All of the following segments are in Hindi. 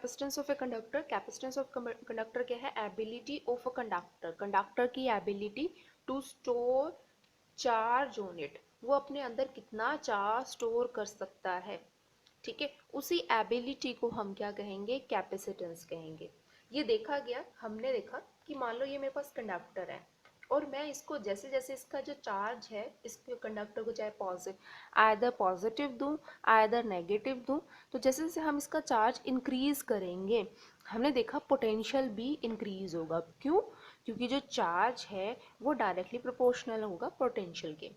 Capacitance of a conductor, capacitance of conductor क्या है? Ability of a conductor, conductor की ability to store charge on it, वो अपने अंदर कितना चार्ज स्टोर कर सकता है। ठीक है, उसी एबिलिटी को हम क्या कहेंगे? कैपेसिटेंस कहेंगे। ये देखा गया, हमने देखा कि मान लो ये मेरे पास कंडक्टर है और मैं इसको जैसे जैसे इसका जो चार्ज है, इस कंडक्टर को चाहे आइदर पॉजिटिव दूं आइदर नेगेटिव दूं, तो जैसे जैसे हम इसका चार्ज इंक्रीज करेंगे, हमने देखा पोटेंशियल भी इंक्रीज होगा। क्यों? क्योंकि जो चार्ज है वो डायरेक्टली प्रोपोर्शनल होगा पोटेंशियल के।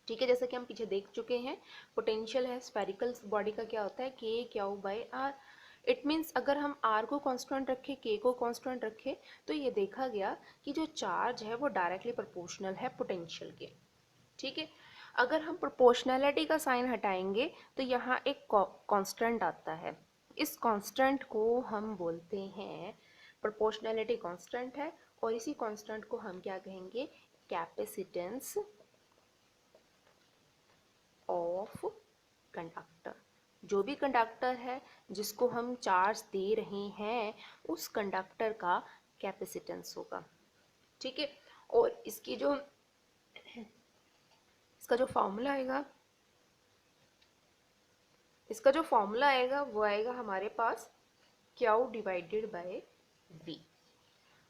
ठीक है, जैसे कि हम पीछे देख चुके हैं, पोटेंशियल है स्फेरिकल बॉडी का क्या होता है? K Q by R. It means अगर हम आर को कांस्टेंट रखें, के को कांस्टेंट रखें, तो ये देखा गया कि जो चार्ज है वो डायरेक्टली प्रोपोर्शनल है पोटेंशियल के। ठीक है, अगर हम प्रोपोर्शनैलिटी का साइन हटाएंगे तो यहाँ एक कांस्टेंट आता है, इस कांस्टेंट को हम बोलते हैं, प्रोपोर्शनैलिटी कांस्टेंट है, और इसी कांस्टेंट को हम क्या कहेंगे? Capacitance of conductor. जो भी कंडक्टर है जिसको हम चार्ज दे रहे हैं, उस कंडक्टर का कैपेसिटेंस होगा। ठीक है, और इसका जो फॉर्मूला आएगा, वो आएगा हमारे पास क्यू डिवाइडेड बाय वी।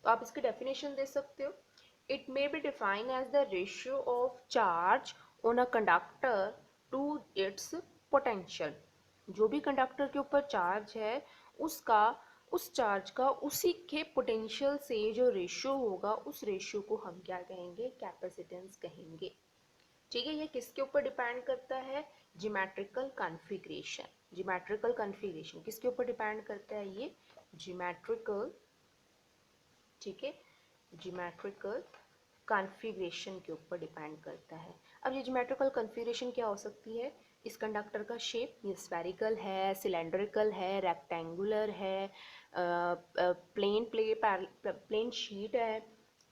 तो आप इसकी डेफिनेशन दे सकते हो। It may be defined as the ratio of charge on a conductor to its potential. जो भी कंडक्टर के ऊपर चार्ज है, उसका उस चार्ज का उसी के पोटेंशियल से जो रेशियो होगा, उस रेशियो को हम क्या कहेंगे? कैपेसिटेंस कहेंगे। ठीक है, ये किसके ऊपर डिपेंड करता है? Geometrical configuration. ज्योमेट्रिकल कॉन्फ़िगरेशन किसके ऊपर डिपेंड करता है? ये ज्योमेट्रिकल, ठीक है, ज्योमेट्रिकल कॉन्फ़िगरेशन के ऊपर डिपेंड करता है। अब ये ज्योमेट्रिकल कॉन्फ़िगरेशन क्या हो सकती है? इस कंडक्टर का शेप, ये स्फेरिकल है, सिलेंड्रिकल है, रेक्टेंगुलर है, प्लेन शीट है।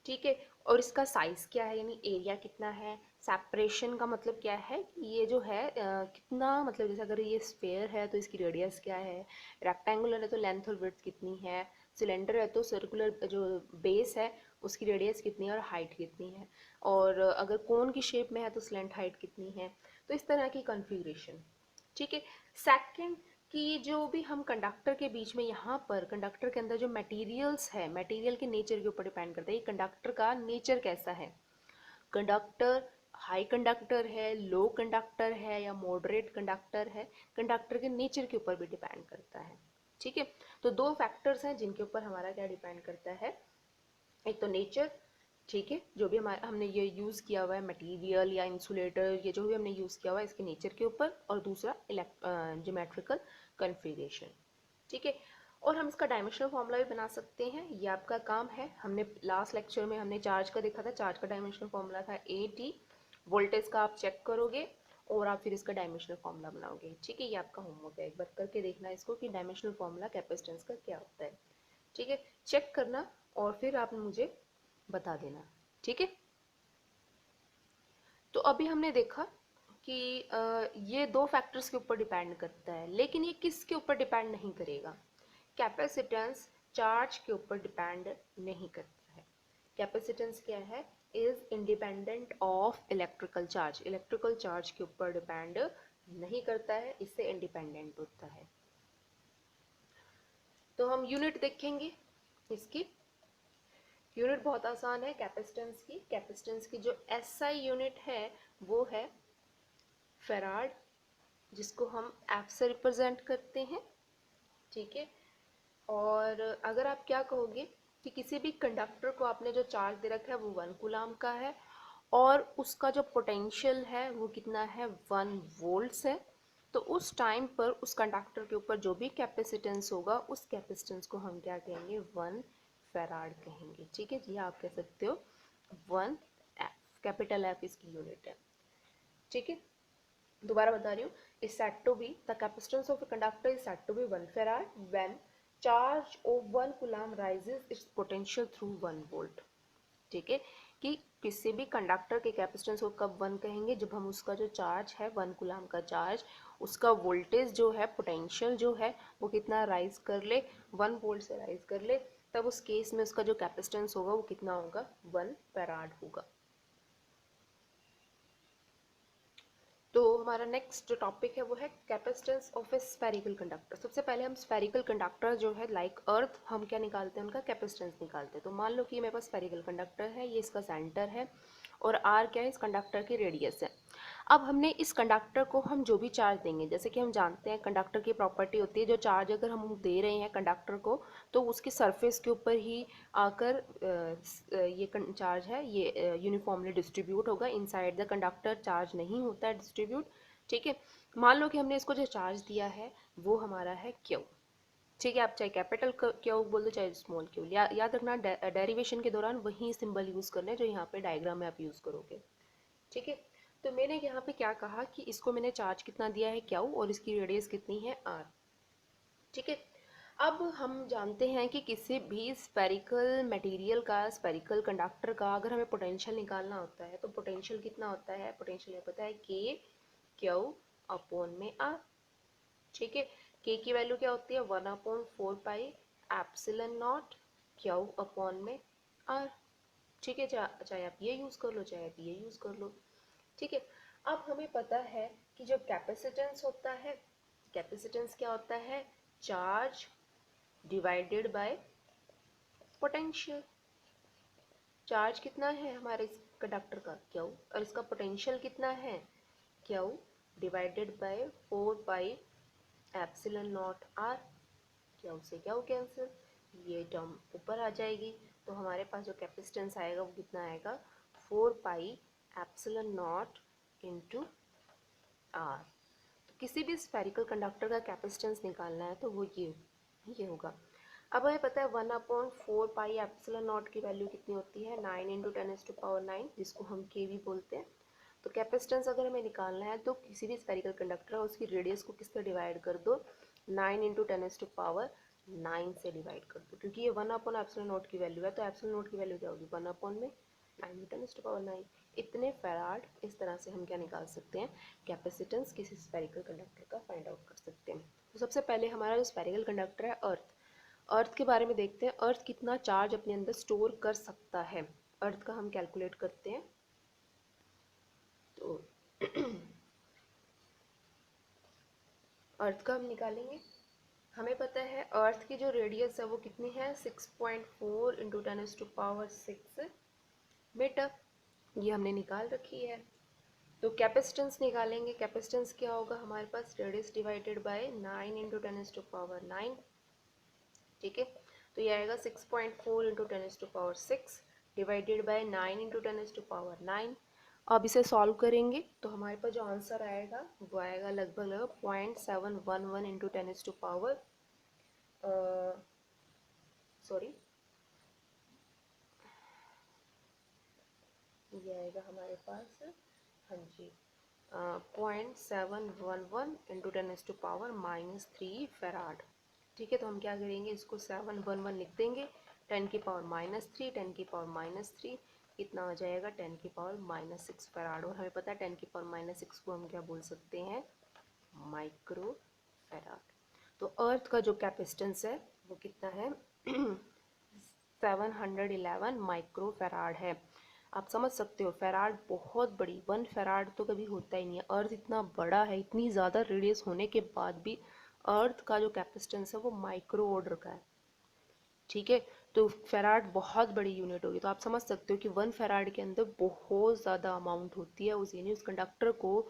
ठीक है, और इसका साइज़ क्या है, यानी एरिया कितना है। सेपरेशन का मतलब क्या है कि ये जो है कितना, मतलब जैसे अगर ये स्फेयर है तो इसकी रेडियस क्या है, रेक्टेंगुलर है तो लेंथ और विड्थ कितनी है, सिलेंडर है तो सर्कुलर जो बेस है उसकी रेडियस कितनी है और हाइट कितनी है, और अगर कोन की शेप में है तो स्लेंट हाइट कितनी है। तो इस तरह की कॉन्फ़िगरेशन। ठीक है, सेकंड कि जो भी हम कंडक्टर के बीच में, यहाँ पर कंडक्टर के अंदर जो मटेरियल्स है, मटेरियल के नेचर के ऊपर डिपेंड करता है ये कंडक्टर का नेचर कैसा है। कंडक्टर हाई कंडक्टर है, लो कंडक्टर है, या मॉडरेट कंडक्टर है, कंडक्टर के नेचर के ऊपर भी डिपेंड करता है। ठीक है, तो दो फैक्टर्स हैं जिनके ऊपर हमारा क्या डिपेंड करता है? एक तो नेचर, ठीक है, जो भी हमारा हमने ये यूज़ किया हुआ है मटेरियल या इंसुलेटर, ये जो भी हमने यूज़ किया हुआ है इसके नेचर के ऊपर, और दूसरा ज्योमेट्रिकल कन्फिग्रेशन। ठीक है, और हम इसका डायमेंशनल फॉर्मूला भी बना सकते हैं, ये आपका काम है। हमने लास्ट लेक्चर में हमने चार्ज का देखा था, चार्ज का डायमेंशनल फॉर्मूला था AT। वोल्टेज का आप चेक करोगे और आप फिर इसका डायमेंशनल फॉर्मूला बनाओगे। ठीक है, ये आपका होमवर्क है, एक बार करके देखना इसको कि डायमेंशनल फॉर्मूला कैपेसिटेंस का क्या होता है। ठीक है, चेक करना और फिर आप मुझे बता देना। ठीक है, तो अभी हमने देखा कि ये दो फैक्टर्स के ऊपर डिपेंड करता है, लेकिन ये किसके ऊपर डिपेंड नहीं करेगा? कैपेसिटेंस चार्ज के ऊपर डिपेंड नहीं करता है। कैपेसिटेंस क्या है? Is independent of electrical charge, electrical charge के ऊपर डिपेंड नहीं करता है, इससे इंडिपेंडेंट होता है। तो हम यूनिट देखेंगे इसकी। यूनिट बहुत आसान है कैपेसिटेंस की। कैपेसिटेंस की जो SI यूनिट है वो है फेराड, जिसको हम F से रिप्रेजेंट करते हैं। ठीक है, और अगर आप क्या कहोगे कि किसी भी कंडक्टर को आपने जो चार्ज दे रखा है वो 1 कूलाम का है, और उसका जो पोटेंशियल है वो कितना है? 1 वोल्ट्स है, तो उस टाइम पर उस कंडक्टर के ऊपर जो भी कैपेसिटेंस होगा, उस कैपेसिटेंस को हम क्या कहेंगे? 1 फेराड कहेंगे। ठीक है जी, आप कह सकते हो 1 F, कैपिटल F इसकी यूनिट है। ठीक है, दोबारा बता रही हूँ, is said to be the capacitance of a conductor is said to be 1 farad when charge of 1 coulomb rises its potential through 1 volt। ठीक है, कि किसी भी कंडक्टर के कैपेसिटेंस को कब 1 कहेंगे, जब हम उसका जो चार्ज है 1 कूलम का चार्ज, उसका वोल्टेज जो है, पोटेंशियल जो है वो कितना राइज कर ले, 1 वोल्ट से राइज कर ले, तब उस केस में उसका जो कैपेसिटेंस होगा वो कितना होगा, 1 फैराड होगा। तो हमारा नेक्स्ट जो टॉपिक है वो है capacitance of A spherical conductor. सबसे पहले हम स्फेरिकल कंडक्टर जो है लाइक अर्थ, हम क्या निकालते हैं, उनका कैपेसिटेंस निकालते हैं। तो मान लो कि मेरे पास स्फेरिकल कंडक्टर है, ये इसका सेंटर है और आर क्या है, इस कंडक्टर की रेडियस है। अब हमने इस कंडक्टर को हम जो भी चार्ज देंगे, जैसे कि हम जानते हैं कंडक्टर की प्रॉपर्टी होती है, जो चार्ज अगर हम दे रहे हैं कंडक्टर को तो उसकी सरफेस के ऊपर ही आकर ये चार्ज है ये यूनिफॉर्मली डिस्ट्रीब्यूट होगा, इनसाइड द कंडक्टर चार्ज नहीं होता है डिस्ट्रीब्यूट। ठीक है, मान लो कि हमने इसको जो चार्ज दिया है वो हमारा है क्यू। ठीक है, आप चाहे कैपिटल क्यू बोल दो चाहे स्मॉल क्यू, याद रखना डेरिवेशन के दौरान वही सिंबल यूज़ करना है जो यहाँ पे डायग्राम में आप यूज़ करोगे। ठीक है, तो मैंने यहाँ पे क्या कहा कि इसको मैंने चार्ज कितना दिया है क्यू और इसकी रेडियस कितनी है आर। ठीक है, अब हम जानते हैं कि किसी भी स्फेरिकल मटेरियल का, स्फेरिकल कंडक्टर का अगर हमें पोटेंशियल निकालना होता है तो पोटेंशियल कितना होता है, पोटेंशियल में पता है के क्यू अपॉन में आर। ठीक है, के की वैल्यू क्या होती है, 1/4 पाई एप्सिलॉन नॉट क्यू अपॉन में आर। ठीक है, चाहे आप ये यूज़ कर लो चाहे आप ये यूज़ कर लो। ठीक है, अब हमें पता है कि जो कैपेसिटेंस होता है, कैपेसिटेंस क्या होता है, charge divided by potential. Charge कितना है हमारे इस कंडक्टर का क्यू, और इसका पोटेंशियल कितना है Q divided by 4 pi epsilon naught R. Q से क्यू कैंसिल, ये टर्म ऊपर आ जाएगी, तो हमारे पास जो कैपेसिटेंस आएगा वो कितना आएगा, 4 pi epsilon naught into R. तो किसी भी स्फेरिकल कंडक्टर का कैपेसिटेंस निकालना है तो वो ये होगा। अब हमें पता है 1/4 पाई एप्सिलॉन नॉट की वैल्यू कितनी होती है, 9 × 10⁹, जिसको हम के भी बोलते हैं। तो कैपेसिटेंस अगर हमें निकालना है तो किसी भी स्फेरिकल कंडक्टर है उसकी रेडियस को किससे डिवाइड कर दो, 9 × 10⁹ से डिवाइड कर दो, क्योंकि ये 1/एप्सिलॉन नॉट की वैल्यू है, तो एप्सिलॉन नॉट की वैल्यू क्या होगी, 1/9 × 10⁹। इतने फैराड, इस तरह से हम क्या निकाल सकते हैं, कैपेसिटेंस किसी स्फेरिकल कंडक्टर का फाइंड आउट कर सकते हैं। तो सबसे पहले हमारा जो स्फेरिकल कंडक्टर है अर्थ, अर्थ के बारे में देखते हैं, अर्थ कितना चार्ज अपने अंदर स्टोर कर सकता है। अर्थ का हम कैलकुलेट करते हैं, तो अर्थ का हम निकालेंगे। हमें पता है अर्थ की जो रेडियस है वो कितनी है, 6.4 × 10⁶ मीटर, ये हमने निकाल रखी है। तो कैपेसिटेंस निकालेंगे, कैपेसिटेंस क्या होगा हमारे पास, रेडियस डिवाइडेड बाय 9 × 10⁹। ठीक है, तो ये आएगा 6.4 × 10⁶ डिवाइडेड बाय 9 × 10⁹। अब इसे सॉल्व करेंगे तो हमारे पास जो आंसर आएगा वो आएगा लगभग 0.711 × 10⁻, सॉरी ये आएगा हमारे पास, हाँ जी, 0.711 × 10⁻³ फैराड। ठीक है, तो हम क्या करेंगे, इसको 711 लिख देंगे, 10⁻³ 10⁻³ कितना हो जाएगा, 10⁻⁻6 फैराड। और हमें पता है 10⁻⁻6 को हम क्या बोल सकते हैं, माइक्रो फैराड। तो अर्थ का जो कैपेसिटेंस है वो कितना है 711 माइक्रो फैराड है। आप समझ सकते हो फैराड बहुत बड़ी, 1 फैराड तो कभी होता ही नहीं है। अर्थ इतना बड़ा है, इतनी ज़्यादा रेडियस होने के बाद भी अर्थ का जो कैपेसिटेंस है वो माइक्रो ऑर्डर का है। ठीक है, तो फैराड बहुत बड़ी यूनिट होगी, तो आप समझ सकते हो कि 1 फैराड के अंदर बहुत ज़्यादा अमाउंट होती है। उस यानी उस कंडक्टर को,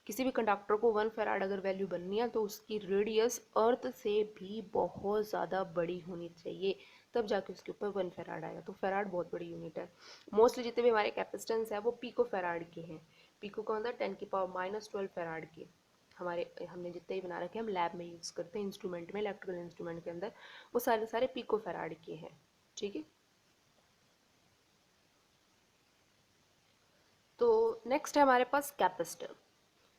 किसी भी कंडक्टर को 1 फैराड अगर वैल्यू बननी है तो उसकी रेडियस अर्थ से भी बहुत ज़्यादा बड़ी होनी चाहिए, तब जाके उसके ऊपर 1 फैराड आएगा। तो फैराड बहुत बड़ी यूनिट है। मोस्टली जितने भी हमारे कैपेसिटेंस है वो पिको फैराड के हैं। पिको का मतलब 10⁻12 फैराड के। हमने जितने ही बना रखे हैं हम लैब में यूज़ करते हैं, इंस्ट्रूमेंट में, इलेक्ट्रिकल इंस्ट्रूमेंट के अंदर, वो सारे सारे पिको फैराड के हैं। ठीक है, तो नेक्स्ट है हमारे पास कैपेसिटर।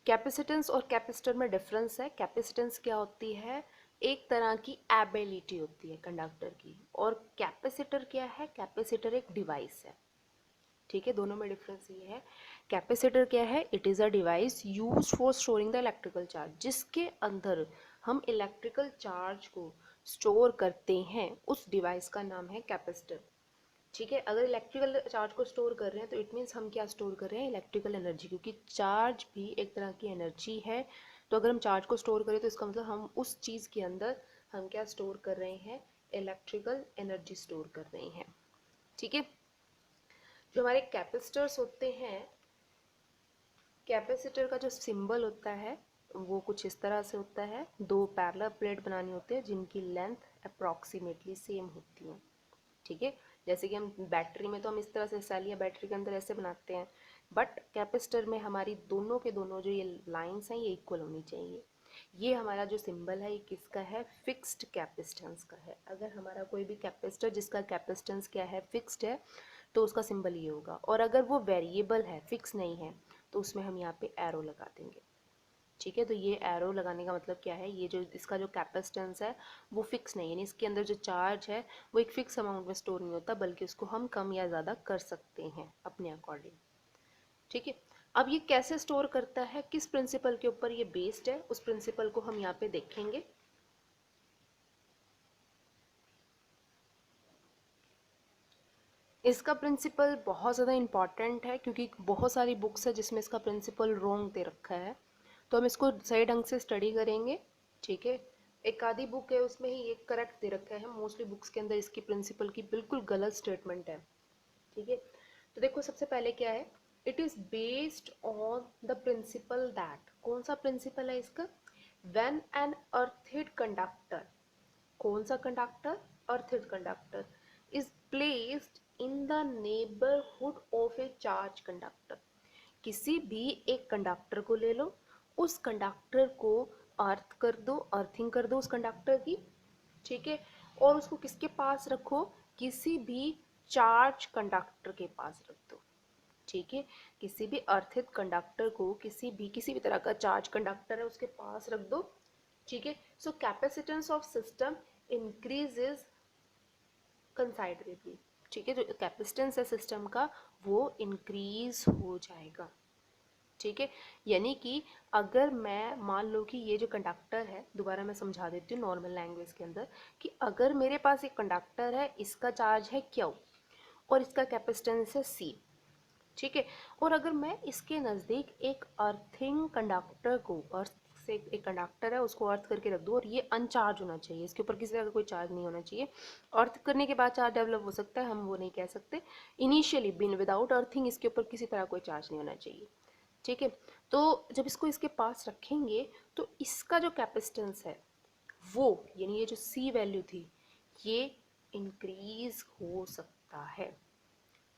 कैपेसिटेंस और कैपेसिटर में डिफरेंस है। कैपेसिटेंस क्या होती है, एक तरह की एबिलिटी होती है कंडक्टर की, और कैपेसिटर क्या है, कैपेसिटर एक डिवाइस है। ठीक है, दोनों में डिफरेंस ये है। कैपेसिटर क्या है? It is a device used for storing the electrical charge, जिसके अंदर हम इलेक्ट्रिकल चार्ज को स्टोर करते हैं, उस डिवाइस का नाम है कैपेसिटर। ठीक है, अगर इलेक्ट्रिकल चार्ज को स्टोर कर रहे हैं तो इट मीन्स हम क्या स्टोर कर रहे हैं? इलेक्ट्रिकल एनर्जी, क्योंकि चार्ज भी एक तरह की एनर्जी है। तो अगर हम चार्ज को स्टोर करें तो इसका मतलब हम उस चीज़ के अंदर हम क्या स्टोर कर रहे हैं? इलेक्ट्रिकल एनर्जी स्टोर कर रहे हैं। ठीक है, जो हमारे कैपेसिटर्स होते हैं, कैपेसिटर का जो सिंबल होता है वो कुछ इस तरह से होता है। दो पैरेलल प्लेट बनानी होती है जिनकी लेंथ अप्रॉक्सीमेटली सेम होती है। ठीक है, जैसे कि हम बैटरी में तो हम इस तरह से सेल या बैटरी के अंदर ऐसे बनाते हैं, बट कैपेसिटर में हमारी दोनों के दोनों जो ये लाइंस हैं ये इक्वल होनी चाहिए। ये हमारा जो सिंबल है ये किसका है? फिक्स्ड कैपेसिटेंस का है। अगर हमारा कोई भी कैपेसिटर जिसका कैपेसिटेंस क्या है? फिक्स्ड है, तो उसका सिंबल ये होगा। और अगर वो वेरिएबल है, फिक्स नहीं है, तो उसमें हम यहाँ पे एरो लगा देंगे। ठीक है, तो ये एरो लगाने का मतलब क्या है? ये जो इसका जो कैपेसिटेंस है वो फिक्स नहीं है, यानी इसके अंदर जो चार्ज है वो एक फिक्स अमाउंट में स्टोर नहीं होता, बल्कि उसको हम कम या ज़्यादा कर सकते हैं अपने अकॉर्डिंग। ठीक है, अब ये कैसे स्टोर करता है, किस प्रिंसिपल के ऊपर ये बेस्ड है, उस प्रिंसिपल को हम यहाँ पे देखेंगे। इसका प्रिंसिपल बहुत ज़्यादा इम्पॉर्टेंट है, क्योंकि बहुत सारी बुक्स है जिसमें इसका प्रिंसिपल रॉन्ग दे रखा है, तो हम इसको सही ढंग से स्टडी करेंगे। ठीक है, एक आधी बुक है उसमें ही ये करेक्ट दे रखा है, मोस्टली बुक्स के अंदर इसकी प्रिंसिपल की बिल्कुल गलत स्टेटमेंट है। ठीक है, तो देखो सबसे पहले क्या है? It is based on the principal that, कौन सा प्रिंसिपल है इसका? व्हेन एन अर्थड कंडक्टर, कौन सा conductor? Earthed conductor is placed in the neighbourhood of a charge conductor, किसी भी एक कंडक्टर को ले लो, उस कंडक्टर को अर्थ कर दो, अर्थिंग कर दो उस कंडक्टर की। ठीक है, और उसको किसके पास रखो? किसी भी चार्ज कंडक्टर के पास रख दो। ठीक है, किसी भी अर्थित कंडक्टर को किसी भी तरह का चार्ज कंडक्टर है उसके पास रख दो। ठीक है, सो कैपेसिटेंस ऑफ सिस्टम इंक्रीजेज कंसाइडरेबली। ठीक है, जो कैपेसिटेंस है सिस्टम का वो इंक्रीज हो जाएगा। ठीक है, यानी कि अगर मैं मान लो कि ये जो कंडक्टर है, दोबारा मैं समझा देती हूँ नॉर्मल लैंग्वेज के अंदर, कि अगर मेरे पास एक कंडक्टर है, इसका चार्ज है Q और इसका कैपेसिटेंस है C। ठीक है, और अगर मैं इसके नज़दीक एक अर्थिंग कंडक्टर को, अर्थ से एक कंडक्टर है उसको अर्थ करके रख दूँ, और ये अनचार्ज होना चाहिए, इसके ऊपर किसी तरह का कोई चार्ज नहीं होना चाहिए। अर्थ करने के बाद चार्ज डेवलप हो सकता है, हम वो नहीं कह सकते। इनिशियली बिन विदाउट अर्थिंग इसके ऊपर किसी तरह कोई चार्ज नहीं होना चाहिए। ठीक है, तो जब इसको इसके पास रखेंगे तो इसका जो कैपेसिटेंस है वो, यानी ये जो सी वैल्यू थी, ये इंक्रीज हो सकता है।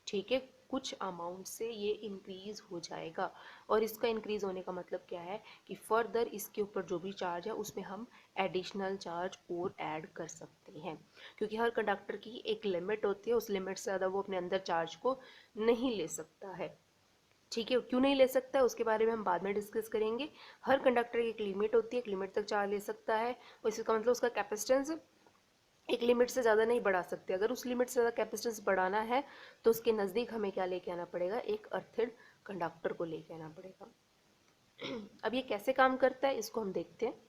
ठीक है, कुछ अमाउंट से ये इंक्रीज हो जाएगा, और इसका इंक्रीज होने का मतलब क्या है कि फर्दर इसके ऊपर जो भी चार्ज है उसमें हम एडिशनल चार्ज और ऐड कर सकते हैं, क्योंकि हर कंडक्टर की एक लिमिट होती है, उस लिमिट से ज़्यादा वो अपने अंदर चार्ज को नहीं ले सकता है। ठीक है, क्यों नहीं ले सकता है उसके बारे में हम बाद में डिस्कस करेंगे। हर कंडक्टर की एक लिमिट होती है, एक लिमिट तक चार्ज ले सकता है, और इसका मतलब उसका कैपेसिटेंस एक लिमिट से ज़्यादा नहीं बढ़ा सकते। अगर उस लिमिट से ज़्यादा कैपेसिटेंस बढ़ाना है तो उसके नज़दीक हमें क्या लेके आना पड़ेगा? एक अर्थड कंडक्टर को लेके आना पड़ेगा। अब ये कैसे काम करता है इसको हम देखते हैं।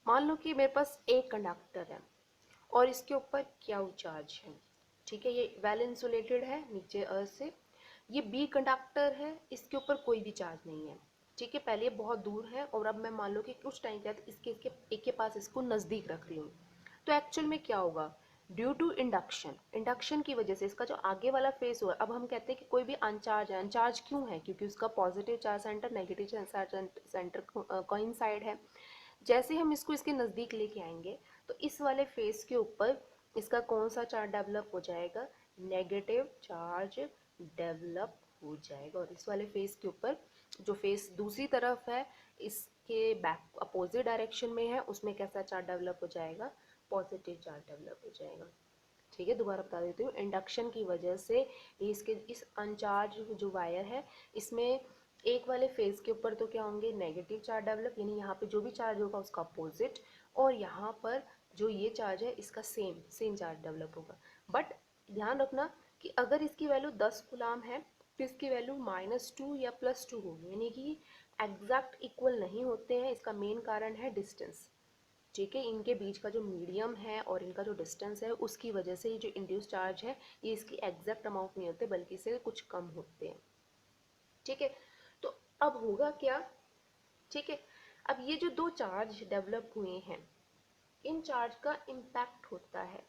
मान लो कि मेरे पास एक कंडक्टर है और इसके ऊपर क्या चार्ज है। ठीक है, ये वेल इंसुलेटेड है नीचे अर्थ से। ये बी कंडक्टर है, इसके ऊपर कोई भी चार्ज नहीं है। ठीक है, पहले ये बहुत दूर है और अब मैं मान लो कि कुछ टाइम के बाद इसके एक के पास इसको नज़दीक रख रही हूँ, तो एक्चुअल में क्या होगा? ड्यू टू इंडक्शन, इंडक्शन की वजह से इसका जो आगे वाला फेस हुआ, अब हम कहते हैं कि कोई भी अनचार्ज है। अनचार्ज क्यों है? क्योंकि उसका positive charge centre negative charge centre coincide है। जैसे हम इसको इसके नज़दीक लेके आएंगे तो इस वाले फेस के ऊपर इसका कौन सा चार्ज डेवलप हो जाएगा? नेगेटिव चार्ज डेवलप हो जाएगा। और इस वाले फेस के ऊपर जो फेस दूसरी तरफ है, इसके बैक अपोजिट डायरेक्शन में है, उसमें कैसा चार्ज डेवलप हो जाएगा? पॉजिटिव चार्ज डेवलप हो जाएगा। ठीक है, दोबारा बता देती हूँ। इंडक्शन की वजह से इसके इस अनचार्ज जो वायर है इसमें एक वाले फेज के ऊपर तो क्या होंगे? नेगेटिव चार्ज डेवलप, यानी यहाँ पे जो भी चार्ज होगा उसका अपोजिट, और यहाँ पर जो ये चार्ज है इसका सेम चार्ज डेवलप होगा। बट ध्यान रखना कि अगर इसकी वैल्यू 10 गुलाम है तो इसकी वैल्यू -2 या +2 होगी, यानी कि एग्जैक्ट इक्वल नहीं होते हैं। इसका मेन कारण है डिस्टेंस। ठीक है, इनके बीच का जो मीडियम है और इनका जो डिस्टेंस है उसकी वजह से ये जो इंड्यूस चार्ज है ये इसकी एग्जैक्ट अमाउंट नहीं होते बल्कि इससे कुछ कम होते हैं। ठीक है, तो अब होगा क्या? ठीक है, अब ये जो दो चार्ज डेवलप हुए हैं इन चार्ज का इम्पैक्ट होता है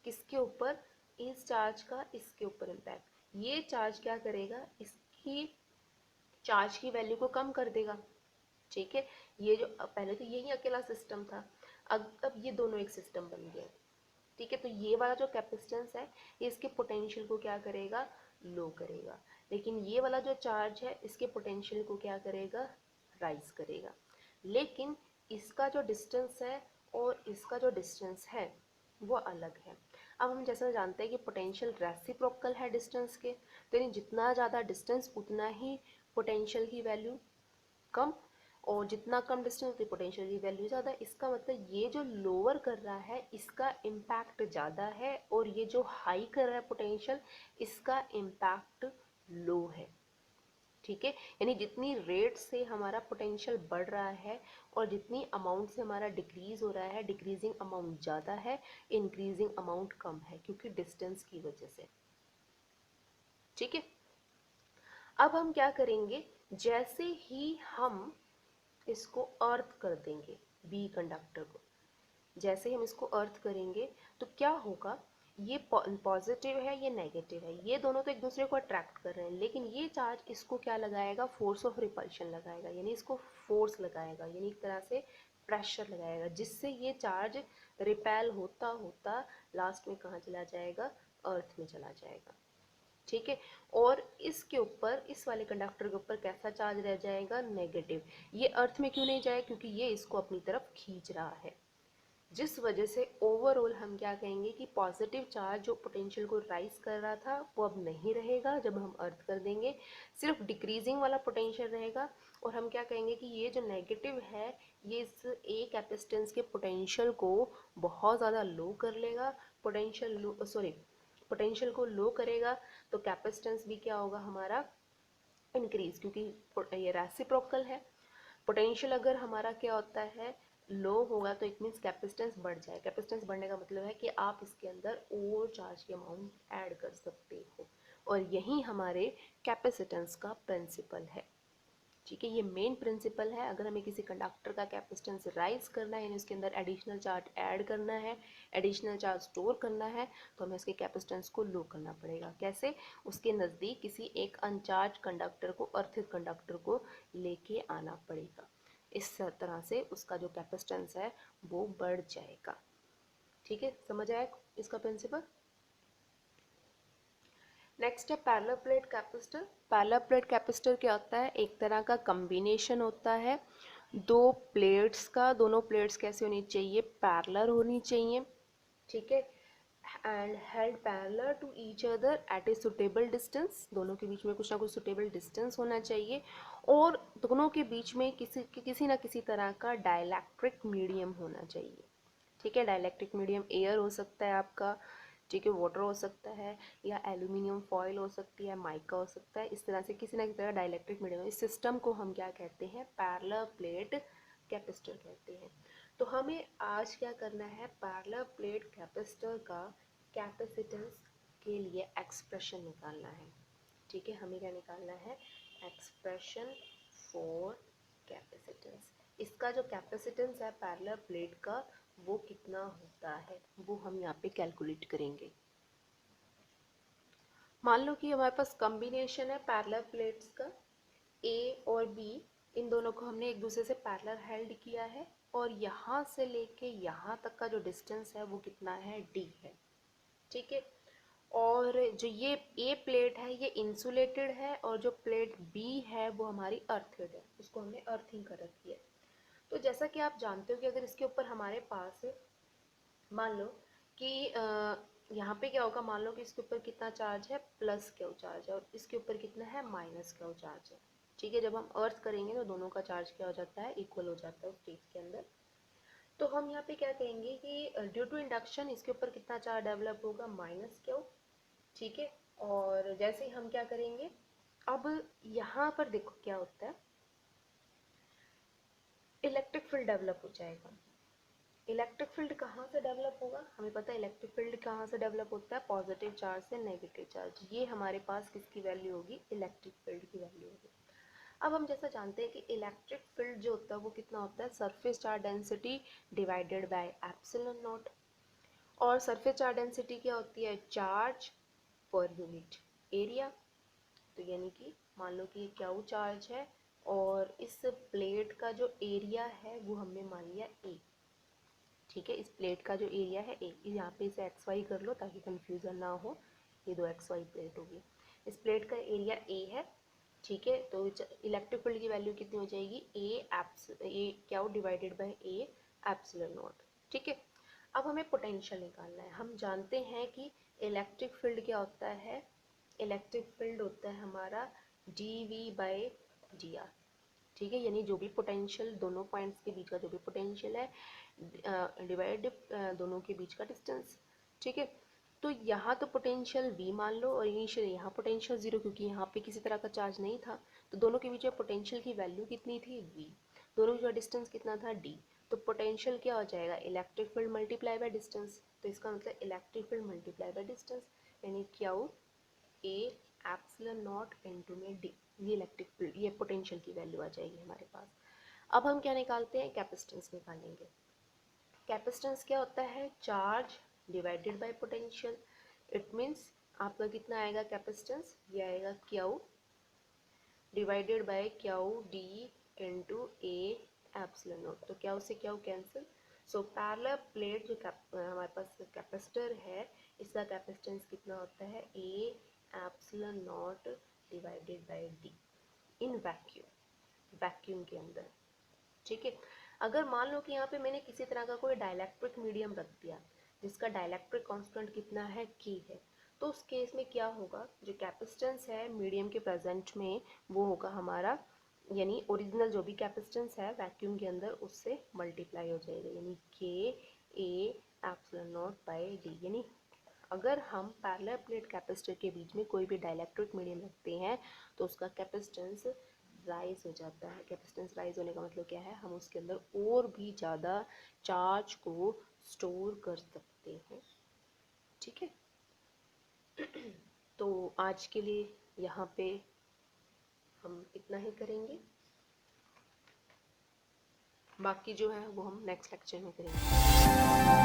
किसके ऊपर? इस चार्ज का इसके ऊपर इम्पैक्ट। ये चार्ज क्या करेगा? इसकी चार्ज की वैल्यू को कम कर देगा। ठीक है, ये जो पहले तो यही अकेला सिस्टम था, अब ये दोनों एक सिस्टम बन गया। ठीक है, तो ये वाला जो कैपेसिटेंस है ये इसके पोटेंशियल को क्या करेगा? लो करेगा। लेकिन ये वाला जो चार्ज है इसके पोटेंशियल को क्या करेगा? राइज करेगा। लेकिन इसका जो डिस्टेंस है और इसका जो डिस्टेंस है वो अलग है। अब हम जैसा जानते हैं कि पोटेंशियल रेसिप्रोकल है डिस्टेंस के, तो यानी जितना ज़्यादा डिस्टेंस उतना ही पोटेंशियल की वैल्यू कम, और जितना कम डिस्टेंस उतनी पोटेंशियल की वैल्यू ज़्यादा। इसका मतलब ये जो लोअर कर रहा है इसका इम्पैक्ट ज़्यादा है और ये जो हाई कर रहा है पोटेंशियल इसका इम्पैक्ट लो है। ठीक है, यानी जितनी रेट से हमारा पोटेंशियल बढ़ रहा है और जितनी अमाउंट से हमारा डिक्रीज हो रहा है, डिक्रीजिंग अमाउंट ज़्यादा है, इंक्रीजिंग अमाउंट कम है क्योंकि डिस्टेंस की वजह से। ठीक है, अब हम क्या करेंगे? जैसे ही हम इसको अर्थ कर देंगे बी कंडक्टर को, जैसे हम इसको अर्थ करेंगे तो क्या होगा? ये पॉजिटिव है ये नेगेटिव है, ये दोनों तो एक दूसरे को अट्रैक्ट कर रहे हैं, लेकिन ये चार्ज इसको क्या लगाएगा? फोर्स ऑफ रिपल्शन लगाएगा, यानी इसको फोर्स लगाएगा, यानी एक तरह से प्रेशर लगाएगा, जिससे ये चार्ज रिपेल होता होता लास्ट में कहाँ चला जाएगा? अर्थ में चला जाएगा। ठीक है, और इसके ऊपर इस वाले कंडक्टर के ऊपर कैसा चार्ज रह जाएगा? नेगेटिव। ये अर्थ में क्यों नहीं जाए? क्योंकि ये इसको अपनी तरफ खींच रहा है, जिस वजह से ओवरऑल हम क्या कहेंगे कि पॉजिटिव चार्ज जो पोटेंशियल को राइज कर रहा था वो अब नहीं रहेगा जब हम अर्थ कर देंगे, सिर्फ डिक्रीजिंग वाला पोटेंशियल रहेगा। और हम क्या कहेंगे कि ये जो नेगेटिव है ये इस ए कैपेसिटेंस के पोटेंशियल को बहुत ज़्यादा लो कर लेगा, पोटेंशियल लो सॉरी पोटेंशियल को लो करेगा, तो कैपेसिटेंस भी क्या होगा हमारा? इंक्रीज, क्योंकि ये रेसिप्रोकल है। पोटेंशियल अगर हमारा क्या होता है? लो होगा तो इट मीन्स कैपेसिटेंस बढ़ जाए। कैपेसिटेंस बढ़ने का मतलब है कि आप इसके अंदर और चार्ज की अमाउंट ऐड कर सकते हो, और यही हमारे कैपेसिटेंस का प्रिंसिपल है। ठीक है, ये मेन प्रिंसिपल है। अगर हमें किसी कंडक्टर का कैपेसिटेंस राइज करना है यानी उसके अंदर एडिशनल चार्ज ऐड करना है, एडिशनल चार्ज स्टोर करना है, तो हमें उसके कैपेसिटेंस को लो करना पड़ेगा। कैसे? उसके नज़दीक किसी एक अनचार्ज कंडक्टर को, अर्थित कंडक्टर को लेके आना पड़ेगा। इस तरह से उसका जो कैपेसिटेंस है वो बढ़ जाएगा। ठीक है, समझ आया इसका प्रिंसिपल? नेक्स्ट है parallel plate capacitor. Parallel plate capacitor क्या होता है? एक तरह का कम्बिनेशन होता है दो प्लेट्स का। दोनों प्लेट्स कैसे होनी चाहिए? पैरेलल होनी चाहिए। ठीक है, and held parallel to each other at a suitable distance. दोनों के बीच में कुछ ना कुछ सुटेबल डिस्टेंस होना चाहिए, और दोनों के बीच में किसी ना किसी तरह का डाइलेक्ट्रिक मीडियम होना चाहिए। ठीक है, डाइलेक्ट्रिक मीडियम एयर हो सकता है आपका, ठीक है, वाटर हो सकता है, या एल्यूमिनियम फॉयल हो सकती है, माइका हो सकता है। इस तरह से किसी ना किसी तरह डाइलेक्ट्रिक मीडियम, इस सिस्टम को हम क्या कहते हैं? पैरेलल प्लेट कैपेसिटर कहते हैं। तो हमें आज क्या करना है? पैरेलल प्लेट कैपेसिटर का कैपेसिटेंस के लिए एक्सप्रेशन निकालना है। ठीक है, हमें क्या निकालना है? Expression for capacitance. इसका जो कैपेसिटेंस है पैरेलल प्लेट का वो कितना होता है वो हम यहाँ पे कैलकुलेट करेंगे। मान लो कि हमारे पास कॉम्बिनेशन है पैरेलल प्लेट्स का, ए और बी, इन दोनों को हमने एक दूसरे से पैरेलल हेल्ड किया है, और यहाँ से लेके यहाँ तक का जो डिस्टेंस है वो कितना है? डी है। ठीक है, और जो ये ए प्लेट है ये इंसुलेटेड है, और जो प्लेट बी है वो हमारी अर्थेड है, उसको हमने अर्थिंग कर रखी है। तो जैसा कि आप जानते हो कि अगर इसके ऊपर हमारे पास मान लो कि यहाँ पे क्या होगा? मान लो कि इसके ऊपर कितना चार्ज है? प्लस क्यू चार्ज है, और इसके ऊपर कितना है? माइनस क्यू चार्ज है। ठीक है, जब हम अर्थ करेंगे तो दोनों का चार्ज क्या हो जाता है? इक्वल हो जाता है उस चीज़ के अंदर। तो हम यहाँ पे क्या कहेंगे कि ड्यू टू इंडक्शन इसके ऊपर कितना चार्ज डेवलप होगा? Minus Q. ठीक है। और जैसे ही हम क्या करेंगे, अब यहाँ पर देखो क्या होता है, इलेक्ट्रिक फील्ड डेवलप हो जाएगा। इलेक्ट्रिक फील्ड कहाँ से डेवलप होगा, हमें पता है इलेक्ट्रिक फील्ड कहाँ से डेवलप होता है, पॉजिटिव चार्ज से नेगेटिव चार्ज। ये हमारे पास किसकी वैल्यू होगी, इलेक्ट्रिक फील्ड की वैल्यू होगी। अब हम जैसा जानते हैं कि इलेक्ट्रिक फील्ड जो होता है वो कितना होता है, surface charge density divided by epsilon not. और सरफेस चार्ज डेंसिटी क्या होती है, चार्ज पर यूनिट एरिया। तो यानी कि मान लो कि क्यू चार्ज है और इस प्लेट का जो एरिया है वो हमने मान लिया ए। ठीक है, इस प्लेट का जो एरिया है ए, यहाँ पे इसे एक्स वाई कर लो ताकि कंफ्यूजन ना हो, ये दो एक्स वाई प्लेट होगी। इस प्लेट का एरिया ए है। ठीक है, तो इलेक्ट्रिक फील्ड की वैल्यू कितनी हो जाएगी, ए क्या divided by A epsilon not. ठीक है, अब हमें पोटेंशियल निकालना है। हम जानते हैं कि इलेक्ट्रिक फील्ड क्या होता है, इलेक्ट्रिक फील्ड होता है हमारा D V by D R. ठीक है, यानी जो भी पोटेंशियल दोनों पॉइंट्स के बीच का जो भी पोटेंशियल है डिवाइड दोनों के बीच का डिस्टेंस। ठीक है, तो यहाँ तो पोटेंशियल v मान लो और इनिशियल यहाँ पोटेंशियल जीरो, क्योंकि यहाँ पे किसी तरह का चार्ज नहीं था। तो दोनों के बीच में पोटेंशियल की वैल्यू कितनी थी, v। दोनों का डिस्टेंस कितना था, d। तो पोटेंशियल क्या हो जाएगा, electric field multiply by distance. तो इसका मतलब electric field multiply by distance, यानी Q A epsilon naught into में डी। ये इलेक्ट्रिक फील्ड, ये पोटेंशियल की वैल्यू आ जाएगी हमारे पास। अब हम क्या निकालते हैं, कैपेसिटेंस निकालेंगे। कैपेसिटेंस क्या होता है, charge divided by potential. It means आपका कितना आएगा कैपेसिटेंस, ये आएगा Q divided bye Q D into A epsilon not. तो क्यू से Q cancel. So parallel plate जो हमारे पास कैपेसिटर है, इसका कैपेसिटेंस कितना होता है, ए epsilon not divided by D in vacuum, vacuum के अंदर। ठीक है, अगर मान लो कि यहाँ पे मैंने किसी तरह का कोई डाइलेक्ट्रिक मीडियम रख दिया जिसका डाइलेक्ट्रिक कांस्टेंट कितना है, के है, तो उस केस में क्या होगा, जो कैपेसिटेंस है मीडियम के प्रेजेंट में वो होगा हमारा, यानी ओरिजिनल जो भी कैपेसिटेंस है वैक्यूम के अंदर उससे मल्टीप्लाई हो जाएगा, यानी के A epsilon naught by d. यानी अगर हम पैरेलल प्लेट कैपेसिटर के बीच में कोई भी डाइलेक्ट्रिक मीडियम रखते हैं तो उसका कैपेसिटेंस राइज हो जाता है। कैपेसिटेंस राइज होने का मतलब क्या है, हम उसके अंदर और भी ज़्यादा चार्ज को स्टोर कर सकते हैं। ठीक है, तो आज के लिए यहाँ पे हम इतना ही करेंगे, बाकी जो है वो हम नेक्स्ट लेक्चर में करेंगे।